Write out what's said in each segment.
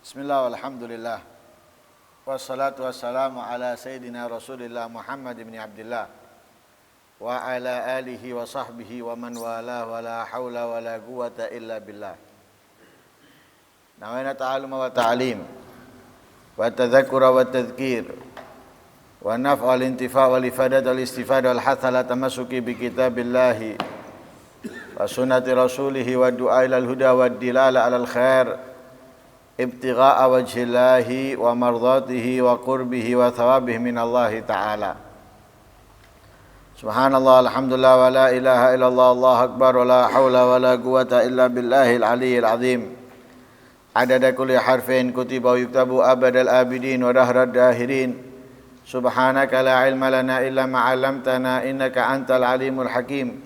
Bismillah walhamdulillah wassalatu wassalamu ala sayyidina Rasulillah Muhammad ibn Abdullah wa ala alihi wa sahbihi wa man wala wa la hawla wa la quwata illa billah. Nawaina ta'aluma wa ta'alim wa tadhakkura wa tadhkir wa naf'a wal intifa' wal ifadat wal istifada wal hatha la tamassuki bi kitabillahi wa sunnati rasulihi wa du'a ilal huda wa dilala alal khair ibtigha'a wajhillahi wa mardatihi wa qurbihi wa thawabihi minallahi ta'ala. Subhanallah, alhamdulillah, wa la ilaha illallah, Allahu akbar, wa la hawla wa la quwata illa billahil aliyyil azim. Adada kulli harfin kutiba wa yuktabu abadal abidin wa dahrad dahirin. Subhanaka la ilma lana illa ma 'allamtana innaka antal alimul hakim.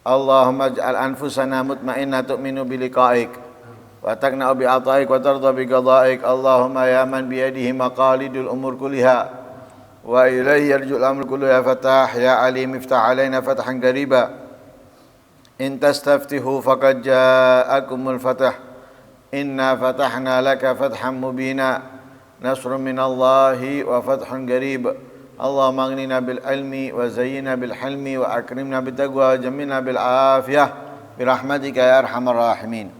Allahumma ij'al anfusana mutmainnah tu'minu bi liqa'ik wa taqna'u bi ata'ik wa tarda bi qada'ik. Allahumma ya man bi yadihi maqalidul umur kulliha wa ilayhi yarju'ul amru kullu. Ya Fatah ya Alim iftah alaina fathan qariba. In tastaftihu faqad ja'akumul fatah. Inna fatahna laka fathan mubina. Nasrun minallahi wa fathun qarib. Allahumma aghnina bil ilmi wa zayyina bil hilmi wa akrimna bit taqwa wa jammilna bil afiyah bi rahmatika ya arhamar rahimin.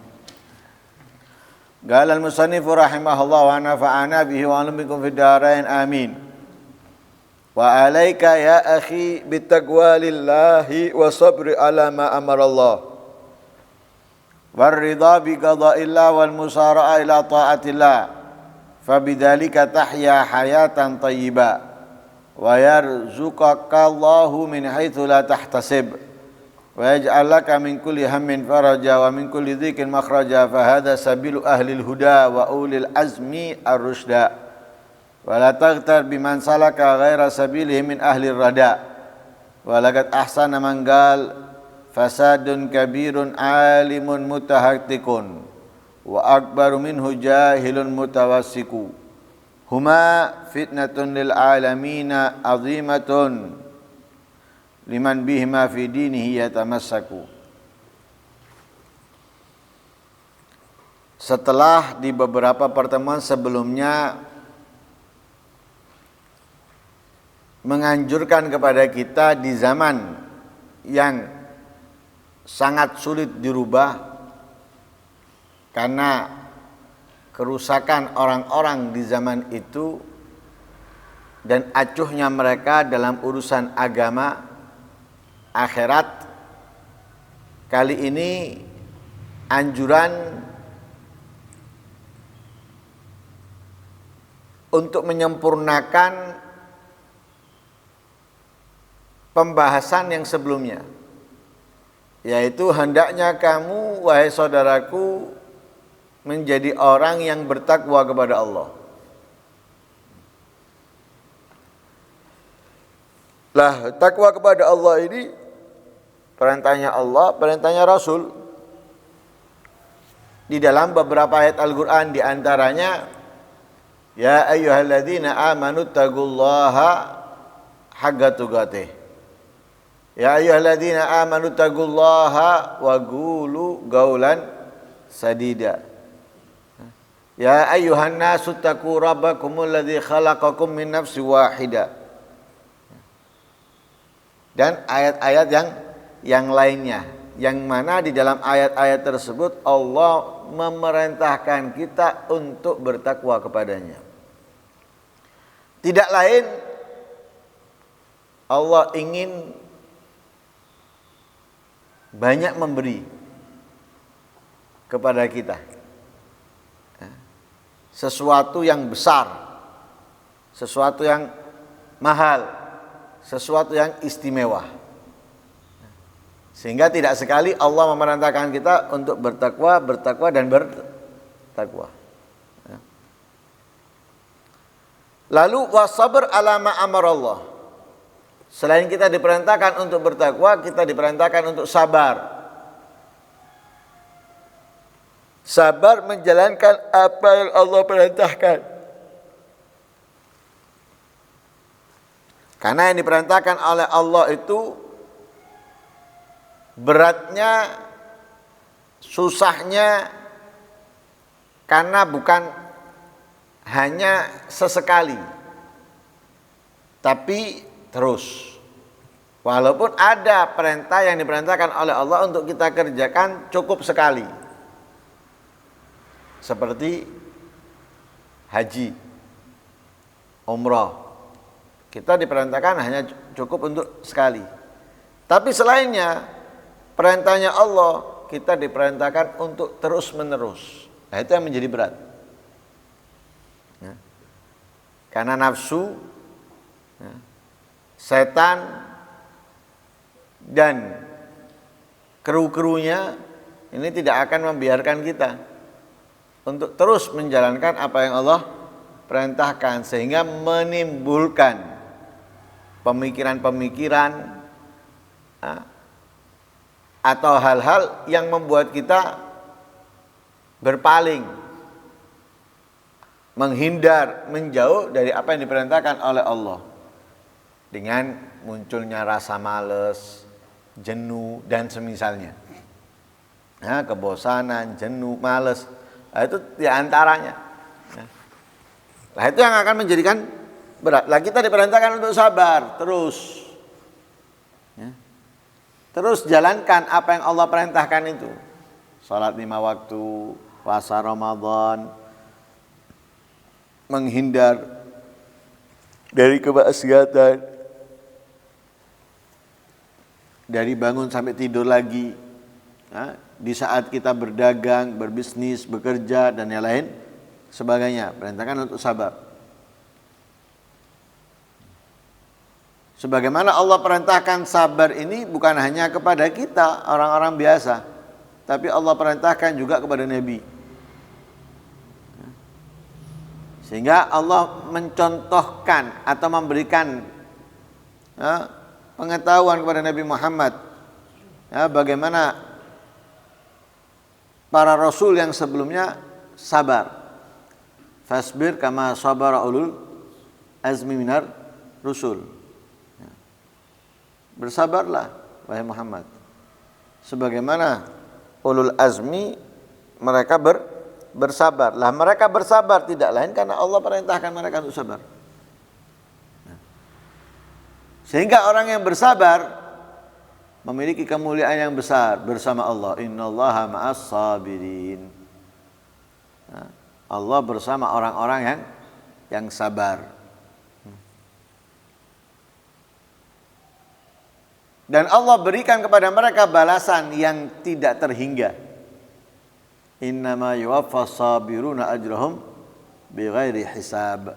Qala al-musannif rahimahullah wa nafa'ana bihi wa alumikum fid darain amin. Wa alayka ya akhi bittaqwa lillahi wa sabri ala ma amara Allah. War ridha bi qada'illah wal musara'a ila ta'atillah. Fabidzalika tahya hayatan thayyibah wa yarzuqaka Allahu min haitsu la tahtasib. Wa yaj'al laka min kulli hammin faraja wa min kulli dhikin makhraja fa hadha sabilu ahlil huda wa ulil azmi ar-rusyda wa la taghtar biman salaka ghaira sabilihi min ahlir rada wa laqad ahsana man qal fasadun kabirun alimun mutahaqqiqun wa akbaru minhu jahilun mutawassiku huma fitnatun lil alamina azimatun liman bihima fi dinihi yatamassaku. Setelah di beberapa pertemuan sebelumnya menganjurkan kepada kita di zaman yang sangat sulit dirubah karena kerusakan orang-orang di zaman itu dan acuhnya mereka dalam urusan agama akhirat, kali ini anjuran untuk menyempurnakan pembahasan yang sebelumnya, yaitu hendaknya kamu wahai saudaraku menjadi orang yang bertakwa kepada Allah. Lah, takwa kepada Allah ini perintahnya Allah, perintahnya Rasul. Di dalam beberapa ayat Al-Quran di antaranya, ya ayyuhalladzina amanu taqullaha haqqa tuqatih. Ya ayyuhalladzina amanu taqullaha wa qulu qawlan sadida. Ya ayyuhan nasu taqu rabbakumul ladzi khalaqakum min nafsin wahidah. Dan ayat-ayat yang lainnya, yang mana di dalam ayat-ayat tersebut Allah memerintahkan kita untuk bertakwa kepadanya. Tidak lain, Allah ingin banyak memberi kepada kita sesuatu yang besar, sesuatu yang mahal, sesuatu yang istimewa. Sehingga tidak sekali Allah memerintahkan kita untuk bertakwa dan bertakwa. Lalu wasabr ala ma amarallah. Selain kita diperintahkan untuk bertakwa, kita diperintahkan untuk sabar. Sabar menjalankan apa yang Allah perintahkan. Karena yang diperintahkan oleh Allah itu beratnya, susahnya, Karena bukan hanya sesekali, tapi terus. Walaupun ada perintah yang diperintahkan oleh Allah untuk kita kerjakan cukup sekali. Seperti haji, umrah. Kita diperintahkan hanya cukup untuk sekali. Tapi selainnya, perintahnya Allah, kita diperintahkan untuk terus menerus. Nah, itu yang menjadi berat. Ya. Karena nafsu, ya, setan, dan kru-krunya ini tidak akan membiarkan kita untuk terus menjalankan apa yang Allah perintahkan, sehingga menimbulkan pemikiran-pemikiran atau hal-hal yang membuat kita berpaling, menghindar, menjauh dari apa yang diperintahkan oleh Allah, dengan munculnya rasa malas, jenuh, dan semisalnya. Nah, kebosanan, jenuh, malas, itu diantaranya. Nah, itu yang akan menjadikan berat. Lah, kita diperintahkan untuk sabar terus. Ya. Terus jalankan apa yang Allah perintahkan itu. Salat 5 waktu, puasa Ramadan, menghindar dari kemaksiatan, dari bangun sampai tidur lagi, ya, di saat kita berdagang, berbisnis, bekerja, dan yang lain sebagainya, perintahkan untuk sabar. Sebagaimana Allah perintahkan sabar ini bukan hanya kepada kita, orang-orang biasa, tapi Allah perintahkan juga kepada Nabi. Sehingga Allah mencontohkan atau memberikan pengetahuan kepada Nabi Muhammad, bagaimana para rasul yang sebelumnya sabar. Fasbir kama sabara ulul azmi minar rusul. Bersabarlah wahai Muhammad, sebagaimana ulul azmi mereka bersabar. Lah, mereka bersabar tidak lain karena Allah perintahkan mereka untuk sabar. Sehingga orang yang bersabar memiliki kemuliaan yang besar bersama Allah. Innallaha ma'as sabirin. Allah bersama orang-orang yang sabar. Dan Allah berikan kepada mereka balasan yang tidak terhingga. Innama yuwaffas sabiruna ajrahum bighairi hisab.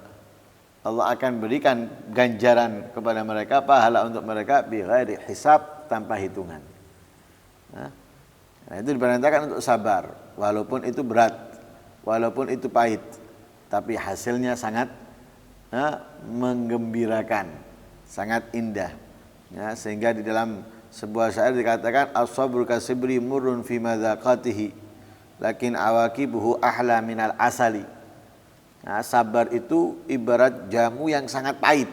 Allah akan berikan ganjaran kepada mereka, pahala untuk mereka bighairi hisab, tanpa hitungan. Nah, itu diperintahkan untuk sabar, walaupun itu berat, walaupun itu pahit, tapi hasilnya sangat menggembirakan, sangat indah. Ya, sehingga di dalam sebuah syair dikatakan as-sabru kasibri murrun fi madzaqatihi lakin awaqibuhu ahla minal asali. Nah, sabar itu ibarat jamu yang sangat pahit.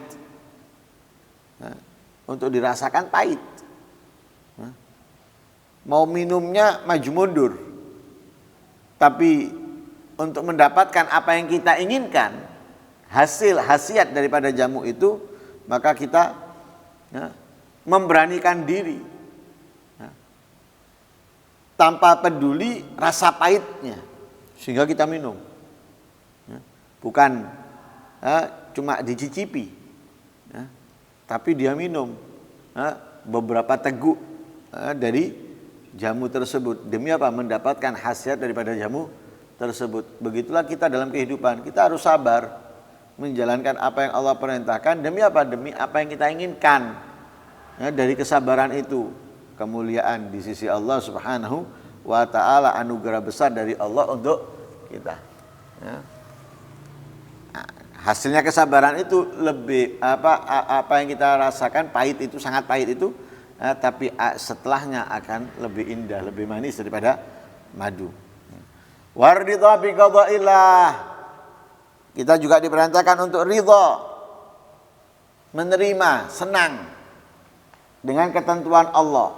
Nah, untuk dirasakan pahit. Nah, mau minumnya maju mundur. Tapi untuk mendapatkan apa yang kita inginkan, khasiat daripada jamu itu, maka kita memberanikan diri tanpa peduli rasa pahitnya, sehingga kita minum. Bukan cuma dicicipi, tapi dia minum beberapa teguk dari jamu tersebut. Demi apa? Mendapatkan khasiat daripada jamu tersebut. Begitulah kita dalam kehidupan. Kita harus sabar menjalankan apa yang Allah perintahkan. Demi apa? Demi apa yang kita inginkan. Dari kesabaran itu kemuliaan di sisi Allah Subhanahu wa ta'ala, anugerah besar dari Allah untuk kita. Hasilnya kesabaran itu lebih apa yang kita rasakan pahit itu, sangat pahit itu, tapi setelahnya akan lebih indah, lebih manis daripada madu. Waridha bi qadaillah. Kita juga diperintahkan untuk ridha, menerima, senang dengan ketentuan Allah.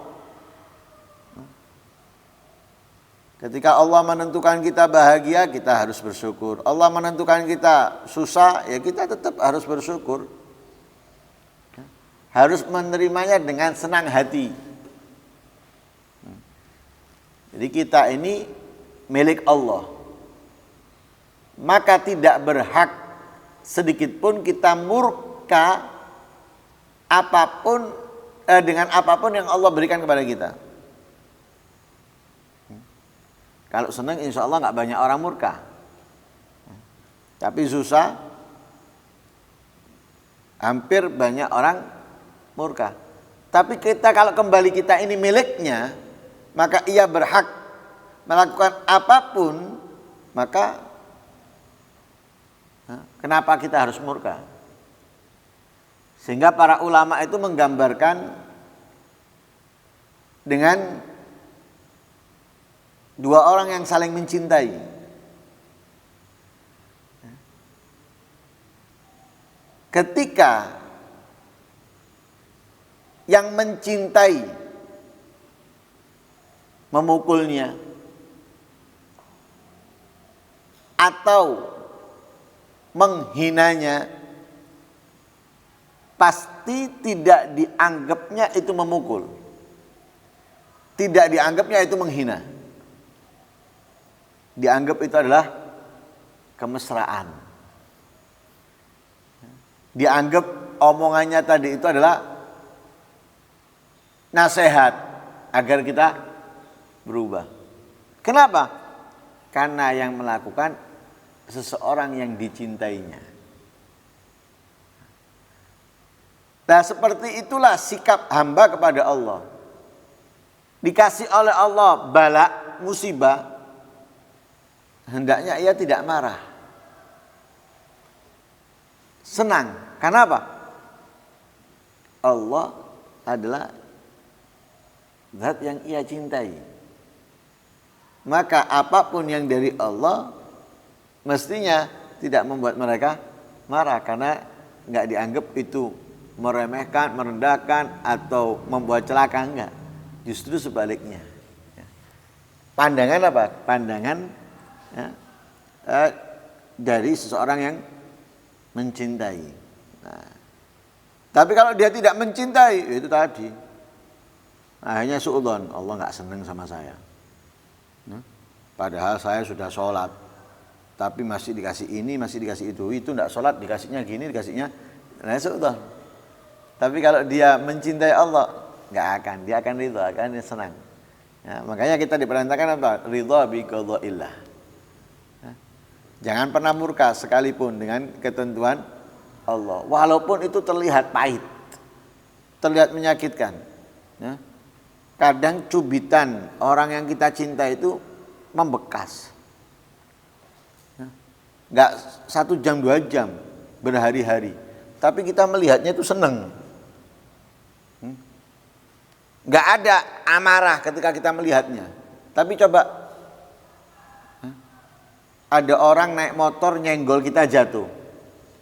Ketika Allah menentukan kita bahagia, kita harus bersyukur. Allah menentukan kita susah, ya kita tetap harus bersyukur. Harus menerimanya dengan senang hati. Jadi kita ini milik Allah. Maka tidak berhak sedikit pun kita murka dengan apapun yang Allah berikan kepada kita. Kalau senang insya Allah nggak banyak orang murka. Tapi susah, hampir banyak orang murka. Tapi kita kalau kembali kita ini miliknya, maka ia berhak melakukan apapun, maka kenapa kita harus murka? Sehingga para ulama itu menggambarkan dengan dua orang yang saling mencintai. Ketika yang mencintai memukulnya atau menghinanya, pasti tidak dianggapnya itu memukul, tidak dianggapnya itu menghina. Dianggap itu adalah kemesraan. Dianggap omongannya tadi itu adalah nasihat agar kita berubah. Kenapa? Karena yang melakukan seseorang yang dicintainya. Nah, seperti itulah sikap hamba kepada Allah. Dikasih oleh Allah bala, musibah, hendaknya ia tidak marah. Senang. Kenapa? Allah adalah zat yang ia cintai. Maka apapun yang dari Allah mestinya tidak membuat mereka marah, karena nggak dianggap itu meremehkan, merendahkan atau membuat celaka, enggak. Justru sebaliknya. Pandangan apa? Pandangan dari seseorang yang mencintai. Nah, tapi kalau dia tidak mencintai, itu tadi akhirnya suudzon, Allah nggak senang sama saya. Padahal saya sudah sholat, tapi masih dikasih ini, masih dikasih itu tidak sholat, dikasihnya gini, dikasihnya, nah suudzon. Tapi kalau dia mencintai Allah, nggak akan, dia akan ridho, akan senang. Ya, makanya kita diperintahkan apa? Ridho bi qada'illah. Jangan pernah murka sekalipun dengan ketentuan Allah, walaupun itu terlihat pahit, terlihat menyakitkan. Ya. Kadang cubitan orang yang kita cinta itu membekas. Ya. Nggak 1 jam 2 jam, berhari-hari. Tapi kita melihatnya itu senang. Nggak ada amarah ketika kita melihatnya. Tapi coba ada orang naik motor nyenggol kita jatuh.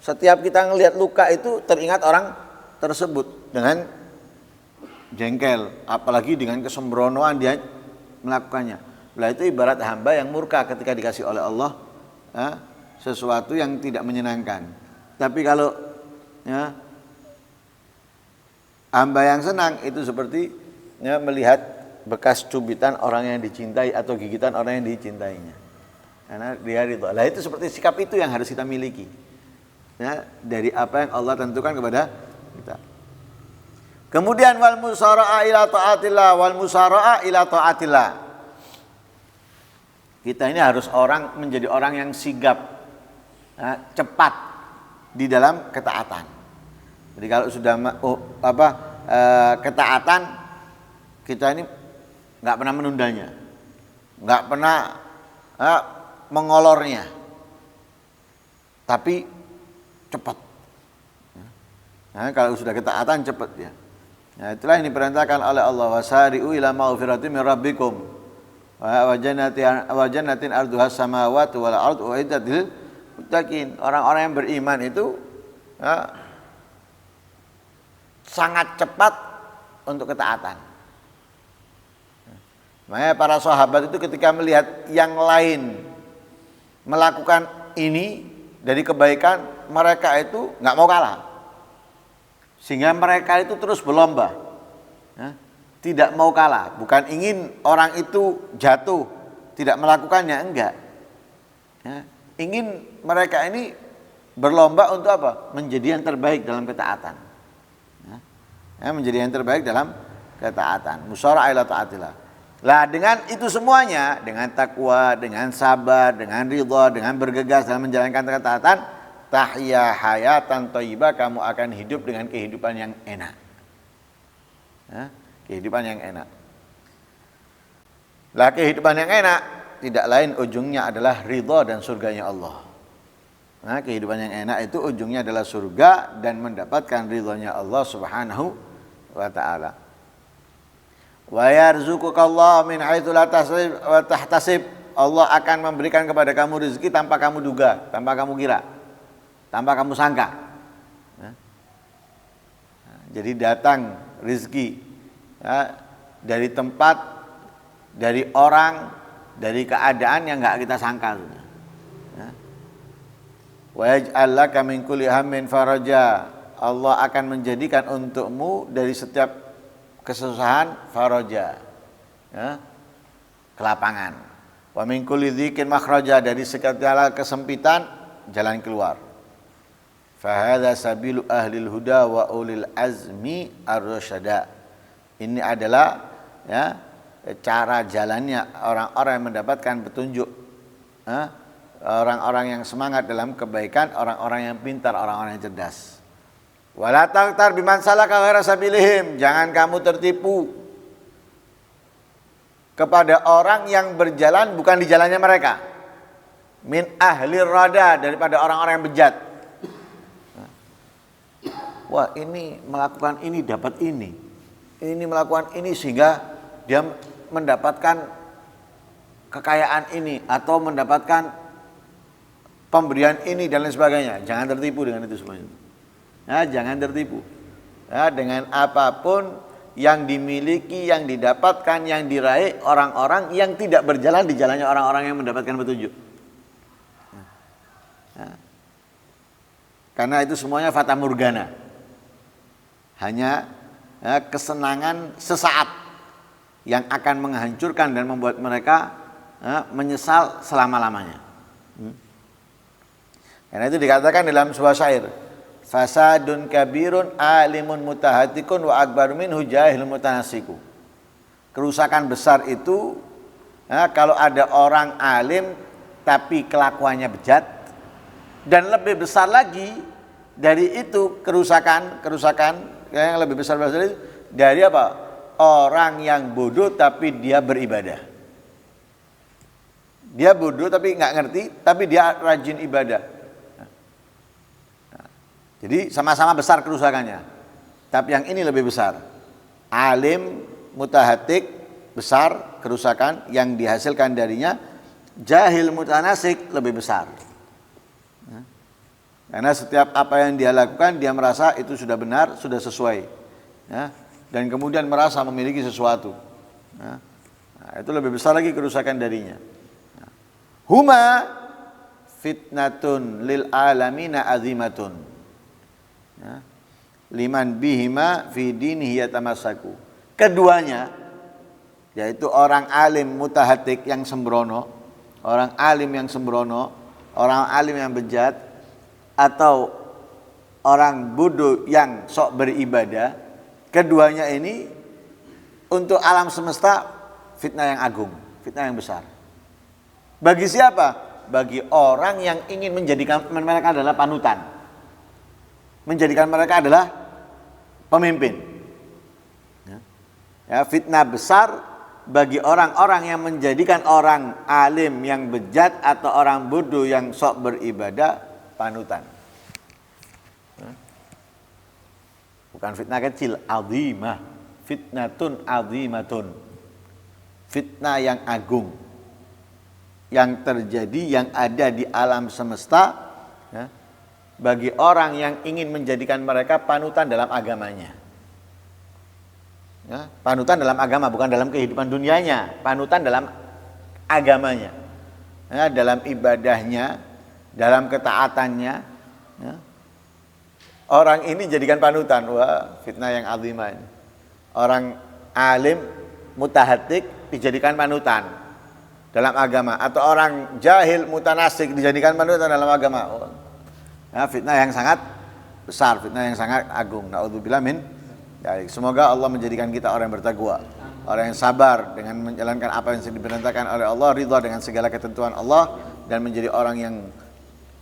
Setiap kita ngelihat luka itu teringat orang tersebut dengan jengkel, apalagi dengan kesembronoan dia melakukannya. Nah, itu ibarat hamba yang murka ketika dikasih oleh Allah sesuatu yang tidak menyenangkan. Tapi kalau hamba yang senang itu seperti melihat bekas cubitan orang yang dicintai atau gigitan orang yang dicintainya. Karena dia ridho. Lah itu seperti sikap itu yang harus kita miliki. Ya, dari apa yang Allah tentukan kepada kita. Kemudian wal musara'a ila taatillah, wal musara'a ila taatillah. Kita ini harus menjadi orang yang sigap, cepat di dalam ketaatan. Jadi kalau sudah ketaatan, kita ini nggak pernah menundanya, nggak pernah mengolornya, tapi cepat. Nah, kalau sudah ketaatan cepat ya. Nah, itulah yang diperintahkan oleh Allah, wasari'u ila maghfiratin min rabbikum wa jannatin arduhas samawati wal ardu uiddat lil muttaqin. Orang-orang yang beriman itu sangat cepat untuk ketaatan. Makanya para sahabat itu ketika melihat yang lain melakukan ini dari kebaikan, mereka itu nggak mau kalah. Sehingga mereka itu terus berlomba. Ya, tidak mau kalah, bukan ingin orang itu jatuh, tidak melakukannya, enggak. Ya, ingin mereka ini berlomba untuk apa? Menjadi yang terbaik dalam ketaatan. Ya, menjadi yang terbaik dalam ketaatan. Musyawarah ila taatillah. Lah dengan itu semuanya, dengan takwa, dengan sabar, dengan ridha, dengan bergegas dalam menjalankan ketaatan, tahya hayatan thayyibah, kamu akan hidup dengan kehidupan yang enak. Ya, kehidupan yang enak. Lah kehidupan yang enak tidak lain ujungnya adalah ridha dan surganya Allah. Nah, kehidupan yang enak itu ujungnya adalah surga dan mendapatkan ridhonya Allah Subhanahu wa ta'ala. Wa yarzuqukallahu min haitsu la tahtasib. Allah akan memberikan kepada kamu rezeki tanpa kamu duga, tanpa kamu kira, tanpa kamu sangka. Nah, jadi datang rezeki ya, dari tempat, dari orang, dari keadaan yang enggak kita sangka. Wa yaj'al laka min kulli hammin faraja. Allah akan menjadikan untukmu dari setiap kesusahan faraja, ya, kelapangan. Wa min kulli dzikin makhraja, dari segala kesempitan jalan keluar. Fa hadza sabilu ahlil huda wa ulil azmi ar-rasyada. Ini adalah ya cara jalannya orang-orang yang mendapatkan petunjuk, ya, orang-orang yang semangat dalam kebaikan, orang-orang yang pintar, orang-orang yang cerdas. Wala taqtar biman salaka ghaira sabilihim, jangan kamu tertipu kepada orang yang berjalan bukan di jalannya mereka. Min ahli rada, daripada orang-orang yang bejat. Wah, ini melakukan ini dapat ini. Ini melakukan ini sehingga dia mendapatkan kekayaan ini atau mendapatkan pemberian ini dan lain sebagainya. Jangan tertipu dengan itu semuanya. Ya, jangan tertipu. Ya, dengan apapun yang dimiliki, yang didapatkan, yang diraih orang-orang yang tidak berjalan di jalannya orang-orang yang mendapatkan petunjuk. Ya. Karena itu semuanya fata morgana. Hanya ya, kesenangan sesaat yang akan menghancurkan dan membuat mereka ya, menyesal selama-lamanya. Karena itu dikatakan dalam sebuah syair, fasadun kabirun alimun mutahatikun wa akbar minhu jahilun mutanasiku. Kerusakan besar itu ya, kalau ada orang alim tapi kelakuannya bejat, dan lebih besar lagi dari itu kerusakan yang lebih besar dari apa? Orang yang bodoh tapi dia beribadah. Dia bodoh tapi nggak ngerti, tapi dia rajin ibadah. Jadi sama-sama besar kerusakannya. Tapi yang ini lebih besar. Alim, mutahatik, besar kerusakan yang dihasilkan darinya. Jahil, mutanasik, lebih besar. Karena setiap apa yang dia lakukan, dia merasa itu sudah benar, sudah sesuai. Ya, dan kemudian merasa memiliki sesuatu. Ya, nah, itu lebih besar lagi kerusakan darinya. Huma fitnatun lil alamina azimatun. Ya, liman bihima fi dinihi yatamassaku. Keduanya, yaitu orang alim mutahatik yang sembrono, orang alim yang sembrono, orang alim yang bejat, atau orang bodoh yang sok beribadah, keduanya ini untuk alam semesta fitnah yang agung, fitnah yang besar. Bagi siapa? Bagi orang yang ingin menjadikan mereka adalah panutan, menjadikan mereka adalah pemimpin. Ya, fitnah besar bagi orang-orang yang menjadikan orang alim yang bejat atau orang bodoh yang sok beribadah panutan. Bukan fitnah kecil, azimah. Fitnatun azimatun. Fitnah yang agung, yang terjadi, yang ada di alam semesta ya, bagi orang yang ingin menjadikan mereka panutan dalam agamanya. Ya, panutan dalam agama, bukan dalam kehidupan dunianya. Panutan dalam agamanya, ya, dalam ibadahnya, dalam ketaatannya. Ya. Orang ini jadikan panutan. Wah, fitnah yang azimah ini. Orang alim, mutahatik dijadikan panutan dalam agama, atau orang jahil, mutanasik dijadikan panutan dalam agama. Oh. Ya, fitnah yang sangat besar, fitnah yang sangat agung. Na'udzubillah min. Semoga Allah menjadikan kita orang yang bertakwa, orang yang sabar dengan menjalankan apa yang diperintahkan oleh Allah, ridha dengan segala ketentuan Allah, dan menjadi orang yang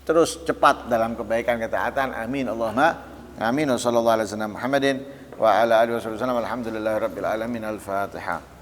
terus cepat dalam kebaikan ketaatan. Amin Allahumma amin. Wassallallahu alaihi wasallam Muhammadin wa ala alihi wasallam. Alhamdulillahirabbil alamin. Al-Fatihah.